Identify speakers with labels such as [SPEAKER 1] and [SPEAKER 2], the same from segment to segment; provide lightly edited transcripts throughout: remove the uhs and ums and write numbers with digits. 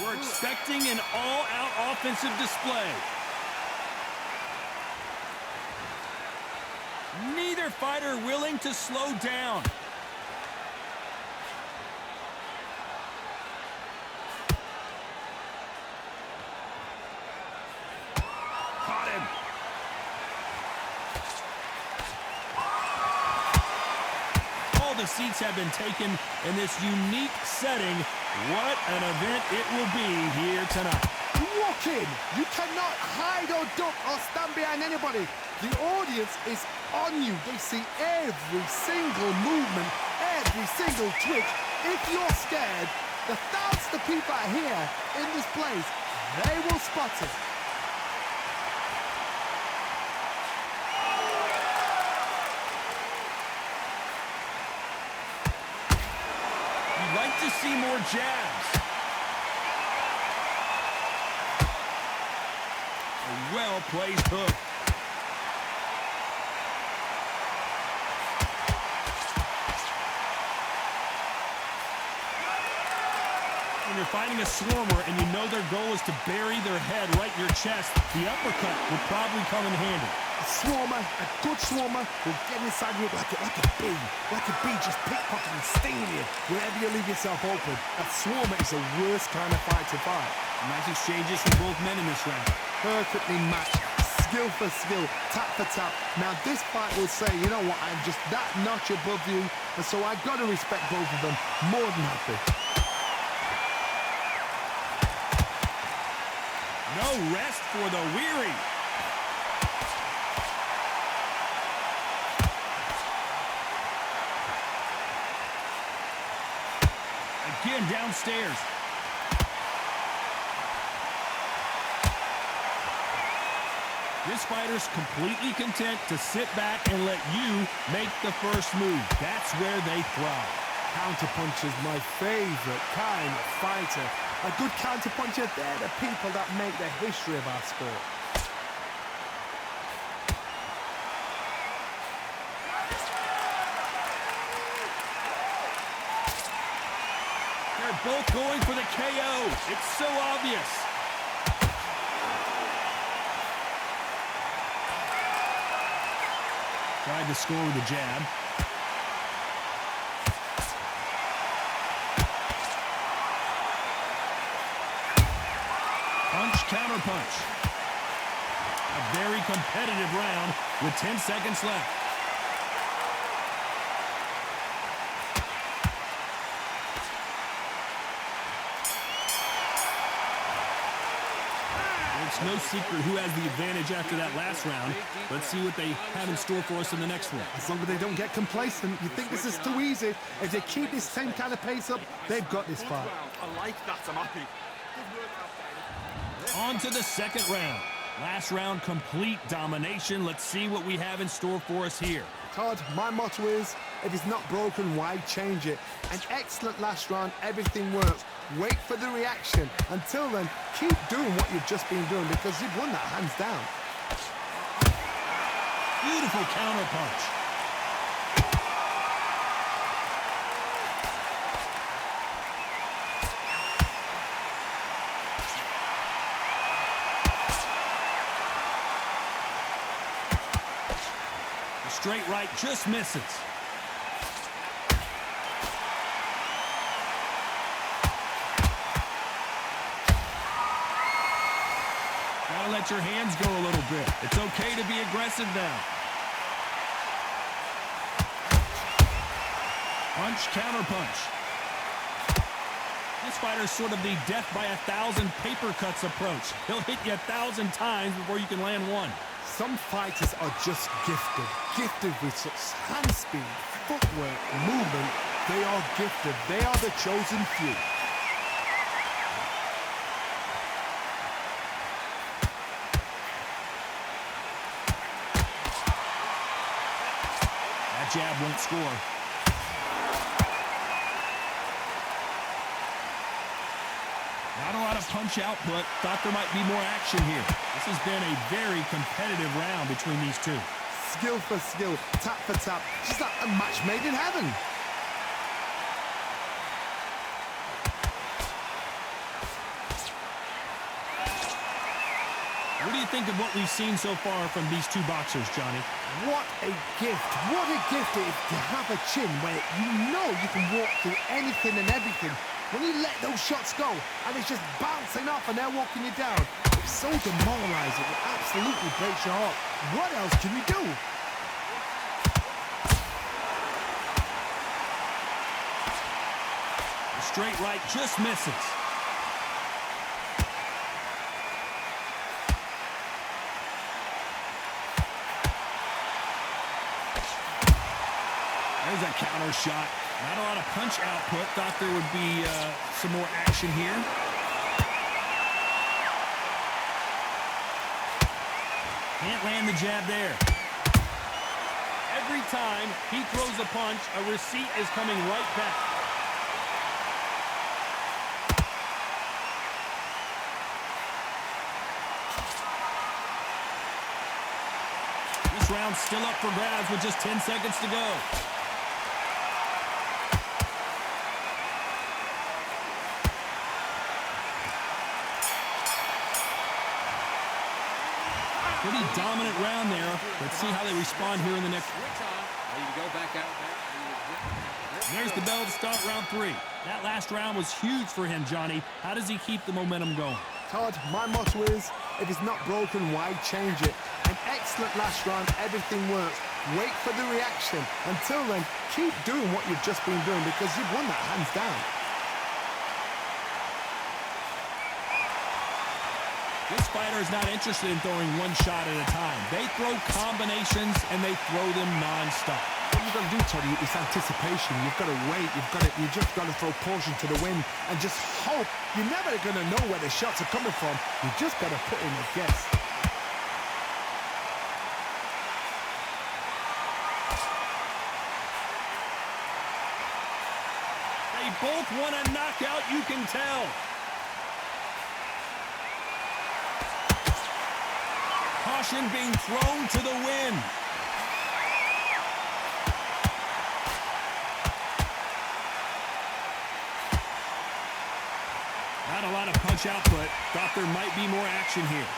[SPEAKER 1] We're expecting an all-out offensive display. Neither fighter willing to slow down. Caught him. All the seats have been taken in this unique setting. What an event it will be here tonight.
[SPEAKER 2] Walk in. You cannot hide or duck or stand behind anybody. The audience is on you. They see every single movement, every single twitch. If you're scared, the thousands of people are here in this place. They will spot it.
[SPEAKER 1] You'd like to see more jabs. A well-placed hook. When you're fighting a swarmer and you know their goal is to bury their head right in your chest, the uppercut will probably come in handy.
[SPEAKER 2] A swarmer, a good swarmer, will get inside you like a bee. Like a bee just pickpocketing, stinging you wherever you leave yourself open. A swarmer is the worst kind of fight to fight.
[SPEAKER 1] Nice exchanges from both men in this round.
[SPEAKER 2] Perfectly matched, skill for skill, tap for tap. Now this fight will say, you know what, I'm just that notch above you, and so I've got to respect both of them more than happy.
[SPEAKER 1] No rest for the weary. Again downstairs. This fighter's completely content to sit back and let you make the first move. That's where they thrive.
[SPEAKER 2] Counterpuncher's my favorite kind of fighter. A good counterpuncher, they're the people that make the history of our sport.
[SPEAKER 1] They're both going for the KO. It's so obvious. Tried to score with a jab. Punch, counter punch. A very competitive round with 10 seconds left. It's no secret who has the advantage after that last round. Let's see what they have in store for us in the next one.
[SPEAKER 2] As long as they don't get complacent, you think this is too easy. If they keep this same kind of pace up, they've got this fight.
[SPEAKER 3] I like that, I'm happy.
[SPEAKER 1] On to the second round. Last round, complete domination. Let's see what we have in store for us here.
[SPEAKER 2] Todd, my motto is, if it's not broken, why change it? An excellent last round, everything works. Wait for the reaction. Until then, keep doing what you've just been doing because you've won that hands down.
[SPEAKER 1] Beautiful counter punch. The straight right just misses. Gotta let your hands go a little bit. It's okay to be aggressive now. Punch, counter punch. This fighter's sort of the death by 1,000 paper cuts approach. He'll hit you 1,000 times before you can land one.
[SPEAKER 2] Some fighters are just gifted with such hand speed, footwork, movement. They are gifted. They are the chosen few.
[SPEAKER 1] That jab won't score. Not a lot of punch output. Thought there might be more action here. This has been a very competitive round between these two.
[SPEAKER 2] Skill for skill, tap for tap. Just like a match made in heaven.
[SPEAKER 1] What do you think of what we've seen so far from these two boxers, Johnny?
[SPEAKER 2] What a gift. What a gift it is to have a chin where you know you can walk through anything and everything. When you let those shots go and it's just bouncing off and they're walking you down, it's so demoralizing. It absolutely breaks your heart. What else can you do?
[SPEAKER 1] The straight right just misses. There's a counter shot. Not a lot of punch output. Thought there would be some more action here. Can't land the jab there. Every time he throws a punch, a receipt is coming right back. This round's still up for grabs with just 10 seconds to go. Pretty dominant round there. Let's see how they respond here in the next. There's the bell to start round 3. That last round was huge for him, Johnny. How does he keep the momentum going?
[SPEAKER 2] Todd, my motto is, if it's not broken, why change it? An excellent last round, everything works. Wait for the reaction. Until then, keep doing what you've just been doing because you've won that hands down.
[SPEAKER 1] This fighter is not interested in throwing one shot at a time. They throw combinations, and they throw them non-stop.
[SPEAKER 2] What you've got to do, Toddy, is anticipation. You've got to wait. You just got to throw caution to the wind and just hope. You're never going to know where the shots are coming from. You just got to put in a guess.
[SPEAKER 1] They both want a knockout, you can tell. Caution being thrown to the wind. Not a lot of punch output. Thought there might be more action here.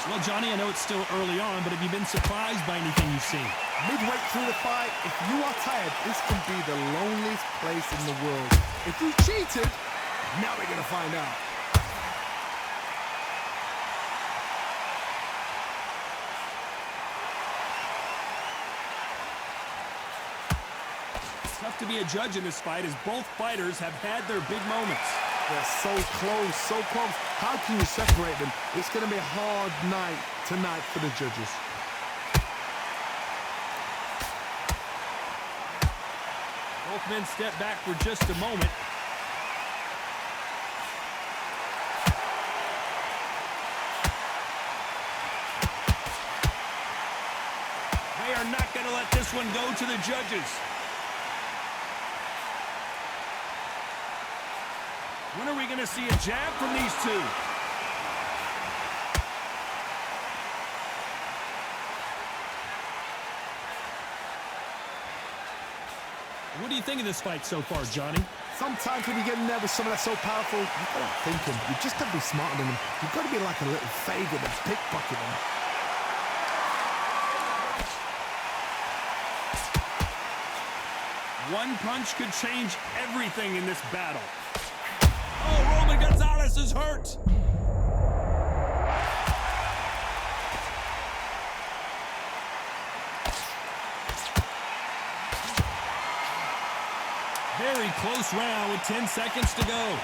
[SPEAKER 1] Well, Johnny, I know it's still early on, but have you been surprised by anything you've seen?
[SPEAKER 2] Midway through the fight, if you are tired, this can be the loneliest place in the world. If you cheated, now we're going to find out.
[SPEAKER 1] Tough to be a judge in this fight as both fighters have had their big moments.
[SPEAKER 2] They're so close, so close. How can you separate them? It's going to be a hard night tonight for the judges.
[SPEAKER 1] Both men step back for just a moment. They are not going to let this one go to the judges. When are we going to see a jab from these two? What do you think of this fight so far, Johnny?
[SPEAKER 2] Sometimes when you get in there with someone that's so powerful, you've got to think him. You've just got to be smarter than him. You've got to be like a little favorite and pickpocket him.
[SPEAKER 1] One punch could change everything in this battle. Oh, Roman Gonzalez is hurt. Very close round with 10 seconds to go.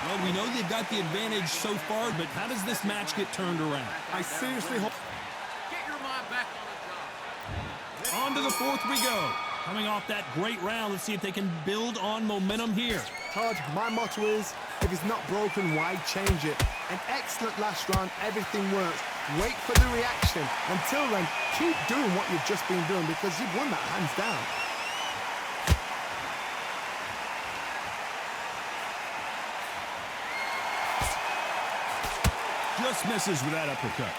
[SPEAKER 1] Well, we know they've got the advantage so far, but how does this match get turned around?
[SPEAKER 2] I seriously hope...
[SPEAKER 3] Get your mind back on the job.
[SPEAKER 1] On to the fourth we go. Coming off that great round, let's see if they can build on momentum here.
[SPEAKER 2] Todd, my motto is, if it's not broken, why change it? An excellent last round, everything works. Wait for the reaction. Until then, keep doing what you've just been doing because you've won that hands down.
[SPEAKER 1] Just misses with that uppercut.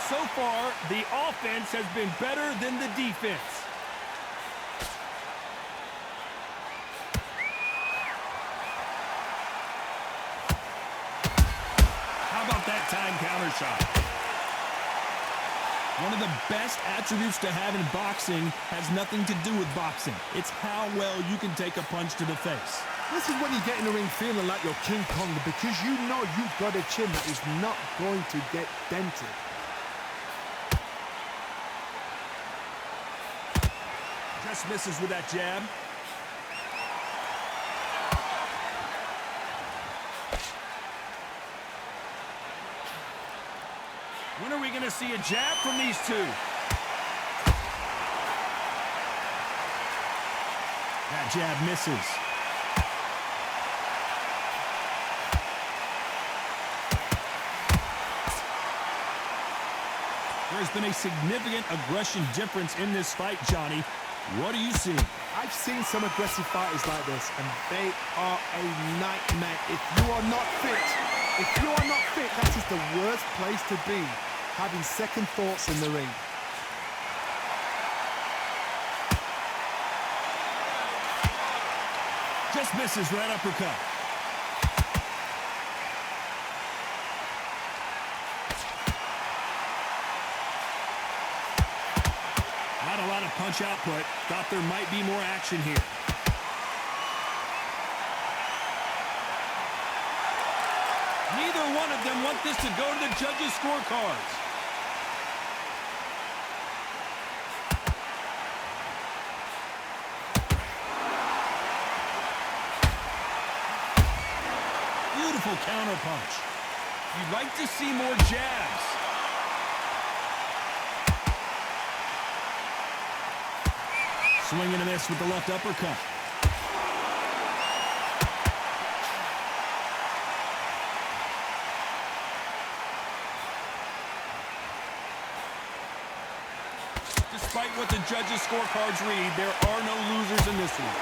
[SPEAKER 1] So far, the offense has been better than the defense. How about that time counter shot? One of the best attributes to have in boxing has nothing to do with boxing. It's how well you can take a punch to the face.
[SPEAKER 2] This is when you get in the ring feeling like you're King Kong because you know you've got a chin that is not going to get dented.
[SPEAKER 1] Just misses with that jab. When are we going to see a jab from these two? That jab misses. There's been a significant aggression difference in this fight, Johnny. What are you seeing?
[SPEAKER 2] I've seen some aggressive fighters like this, and they are a nightmare. If you are not fit, that is the worst place to be, having second thoughts in the ring.
[SPEAKER 1] Just misses right uppercut. Not a lot of punch output. Thought there might be more action here. Neither one of them want this to go to the judges' scorecards. Beautiful counter punch. You'd like to see more jabs. Swing and a miss with the left uppercut. Despite what the judges' scorecards read, there are no losers in this one.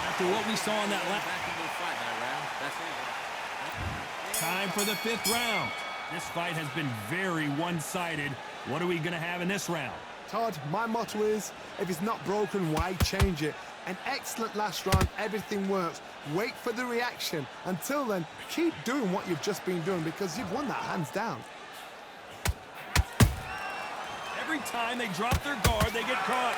[SPEAKER 1] After what we saw in that last
[SPEAKER 3] fight that round. That's it.
[SPEAKER 1] Time for the fifth round. This fight has been very one-sided. What are we going to have in this round?
[SPEAKER 2] Todd, my motto is, if it's not broken, why change it? An excellent last round, everything works. Wait for the reaction. Until then, keep doing what you've just been doing because you've won that hands down.
[SPEAKER 1] Every time they drop their guard, they get caught.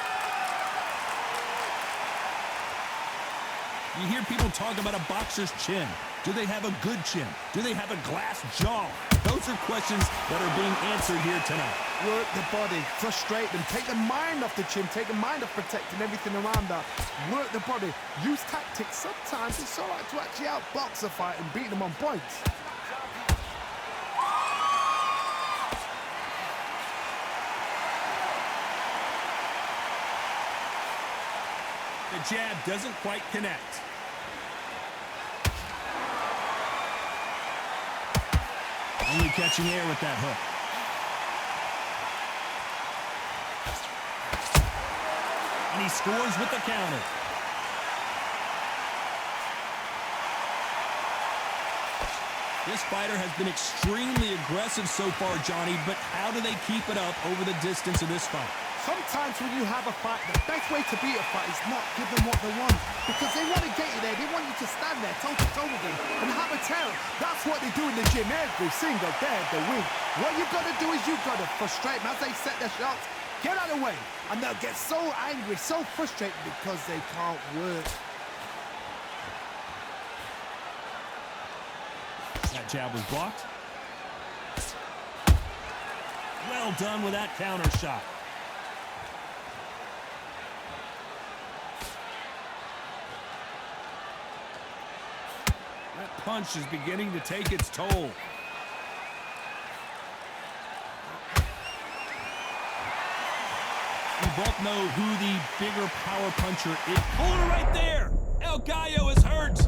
[SPEAKER 1] You hear people talk about a boxer's chin. Do they have a good chin? Do they have a glass jaw? Those are questions that are being answered here tonight.
[SPEAKER 2] Work the body, frustrate them, take the mind off the chin, take the mind off protecting everything around that. Work the body, use tactics. Sometimes it's all right to actually outbox a fight and beat them on points.
[SPEAKER 1] The jab doesn't quite connect. Only catching air with that hook. And he scores with the counter. This fighter has been extremely aggressive so far, Johnny, but how do they keep it up over the distance of this fight?
[SPEAKER 2] Sometimes when you have a fight, the best way to beat a fight is not give them what they want. Because they want to get you there. They want you to stand there toe-to-toe with them and have a tell. That's what they do in the gym every single day of the week. What you've got to do is you've got to frustrate them as they set their shots. Get out of the way. And they'll get so angry, so frustrated because they can't work.
[SPEAKER 1] That jab was blocked. Well done with that counter shot. That punch is beginning to take its toll. We both know who the bigger power puncher is. Hold it right there! El Gallo is hurt!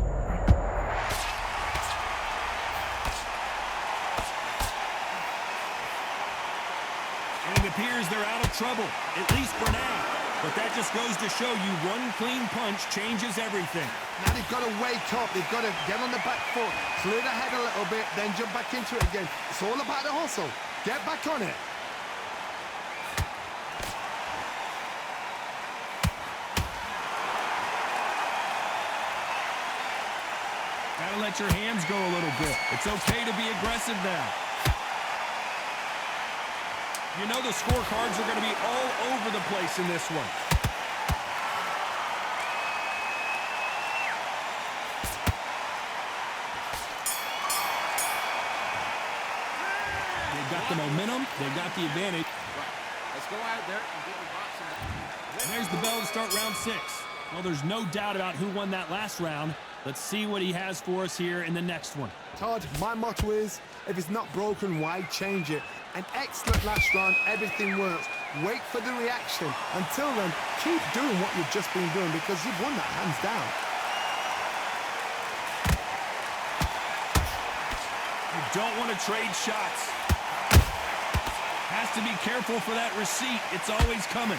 [SPEAKER 1] And it appears they're out of trouble, at least for now. But that just goes to show you one clean punch changes everything.
[SPEAKER 2] Now they've got to wake up. They've got to get on the back foot, clear the head a little bit, then jump back into it again. It's all about the hustle. Get back on it.
[SPEAKER 1] Gotta let your hands go a little bit. It's okay to be aggressive now. You know the scorecards are going to be all over the place in this one. They've got the momentum. They've got the advantage.
[SPEAKER 3] Right. Let's go out there and get the boxing.
[SPEAKER 1] And there's the bell to start round 6. Well, there's no doubt about who won that last round. Let's see what he has for us here in the next one.
[SPEAKER 2] Todd, my motto is, if it's not broken, why change it? An excellent last round, everything works. Wait for the reaction. Until then, keep doing what you've just been doing because you've won that hands down.
[SPEAKER 1] You don't want to trade shots. Has to be careful for that receipt. It's always coming.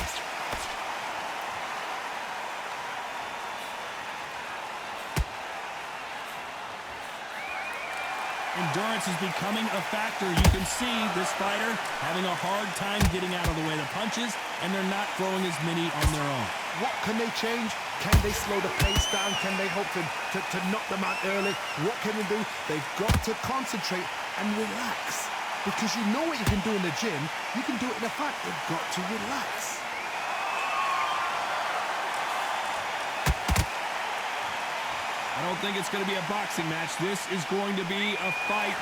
[SPEAKER 1] Endurance is becoming a factor. You can see this fighter having a hard time getting out of the way of the punches, and they're not throwing as many on their own.
[SPEAKER 2] What can they change? Can they slow the pace down? Can they hope to knock them out early? What can they do? They've got to concentrate and relax. Because you know what you can do in the gym, you can do it in the fight. You've got to relax.
[SPEAKER 1] I don't think it's going to be a boxing match. This is going to be a fight.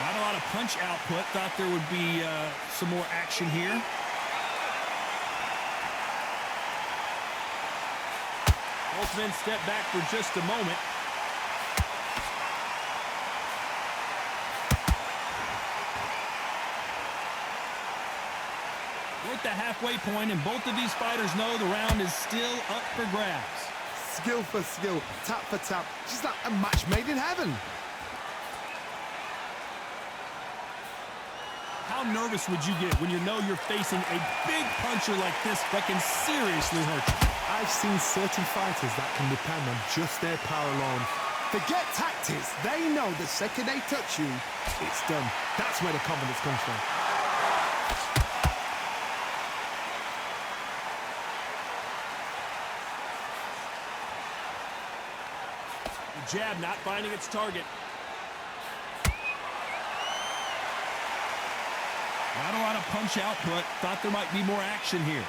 [SPEAKER 1] Not a lot of punch output. Thought there would be some more action here. Both men step back for just a moment. We're at the halfway point, and both of these fighters know the round is still up for grabs.
[SPEAKER 2] Skill for skill, tap for tap, just like a match made in heaven.
[SPEAKER 1] How nervous would you get when you know you're facing a big puncher like this that can seriously hurt you?
[SPEAKER 2] I've seen certain fighters that can depend on just their power alone. Forget tactics. They know the second they touch you, it's done. That's where the confidence comes from.
[SPEAKER 1] The jab not finding its target. Not a lot of punch output. Thought there might be more action here.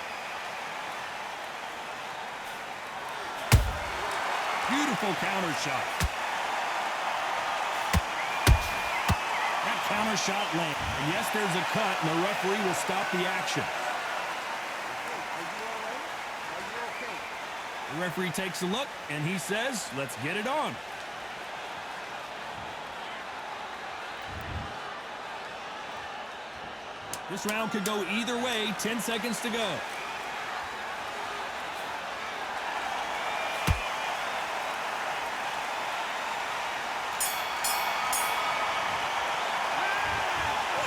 [SPEAKER 1] Beautiful counter shot. That counter shot lands. And yes, there's a cut, and the referee will stop the action. The referee takes a look, and he says, let's get it on. This round could go either way. 10 seconds to go.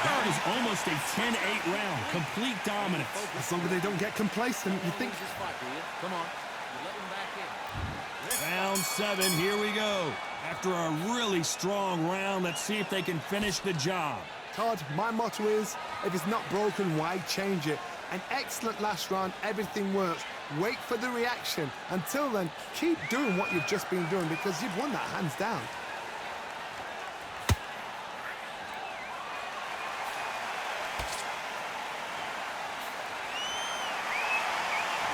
[SPEAKER 1] That was almost a 10-8 round. Complete dominance.
[SPEAKER 2] As long as they don't get complacent, you think...
[SPEAKER 3] Come on. You let them back in.
[SPEAKER 1] Round 7, here we go. After a really strong round, let's see if they can finish the job.
[SPEAKER 2] Todd, my motto is, if it's not broken, why change it? An excellent last round, everything works. Wait for the reaction. Until then, keep doing what you've just been doing because you've won that hands down.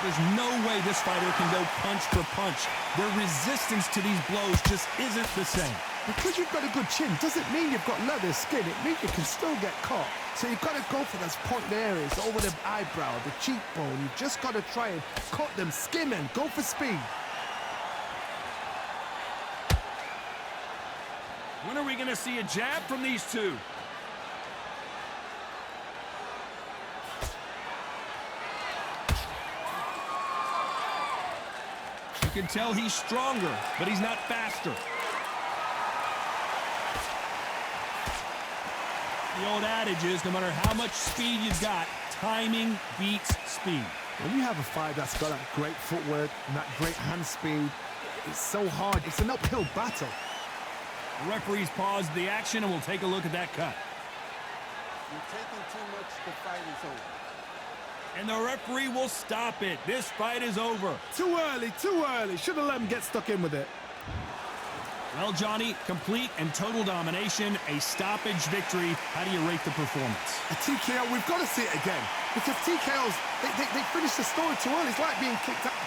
[SPEAKER 1] There's no way this fighter can go punch for punch. Their resistance to these blows just isn't the same.
[SPEAKER 2] Because you've got a good chin doesn't mean you've got leather skin. It means you can still get caught. So you've got to go for those pointed areas, over the eyebrow, the cheekbone. You've just got to try and cut them, skim and go for speed.
[SPEAKER 1] When are we going to see a jab from these two? You can tell he's stronger, but he's not faster. The old adage is no matter how much speed you've got, timing beats speed.
[SPEAKER 2] When you have a fight that's got that great footwork and that great hand speed, it's so hard. It's an uphill battle.
[SPEAKER 1] The referee's paused the action, and we'll take a look at that cut.
[SPEAKER 4] You're taking too much. The fight is over.
[SPEAKER 1] And the referee will stop it. This fight is over.
[SPEAKER 2] Too early, too early. Should have let him get stuck in with it.
[SPEAKER 1] Well, Johnny, complete and total domination, a stoppage victory. How do you rate the performance?
[SPEAKER 2] A TKO, we've got to see it again. Because TKOs, they finish the story too early. It's like being kicked out.